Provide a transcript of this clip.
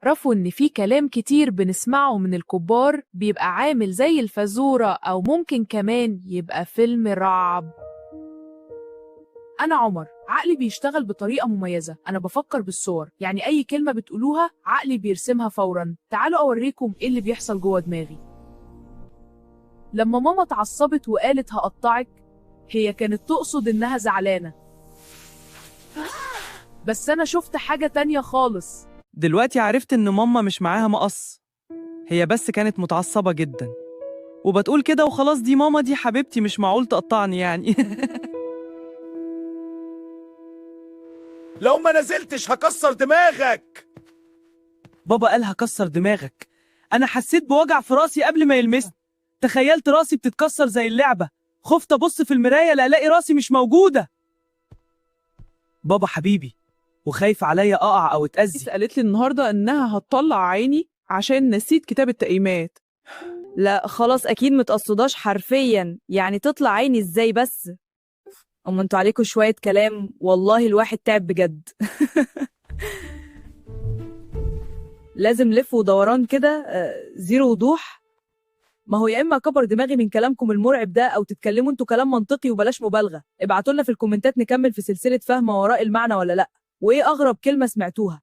تعرفوا إن في كلام كتير بنسمعه من الكبار بيبقى عامل زي الفزورة أو ممكن كمان يبقى فيلم رعب؟ أنا عمر، عقلي بيشتغل بطريقة مميزة، أنا بفكر بالصور، يعني أي كلمة بتقولوها عقلي بيرسمها فوراً. تعالوا أوريكم إيه اللي بيحصل جوه دماغي. لما ماما اتعصبت وقالت هقطعك، هي كانت تقصد إنها زعلانة، بس أنا شفت حاجة تانية خالص. دلوقتي عرفت إن ماما مش معاها مقص، هي بس كانت متعصبة جدا وبتقول كده وخلاص. دي ماما، دي حبيبتي، مش معقول تقطعني يعني. لو ما نزلتش هكسر دماغك. بابا قال هكسر دماغك. أنا حسيت بوجع في راسي قبل ما يلمسني، تخيلت راسي بتتكسر زي اللعبة، خفت أبص في المراية لا ألاقي راسي مش موجودة. بابا حبيبي وخايف عليا أقع أو أتأذي. قالت لي النهارده انها هتطلع عيني عشان نسيت كتاب التقييمات. لا خلاص اكيد متقصداش حرفيا، يعني تطلع عيني ازاي بس؟ اما انتوا عليكم شوية كلام، والله الواحد تعب بجد. لازم لف ودوران كده، زيرو وضوح. ما هو يا اما اكبر دماغي من كلامكم المرعب ده، او تتكلموا انتوا كلام منطقي وبلاش مبالغة. ابعتوا لنا في الكومنتات نكمل في سلسلة فهم وراء المعنى ولا لا، وايه اغرب كلمة سمعتوها.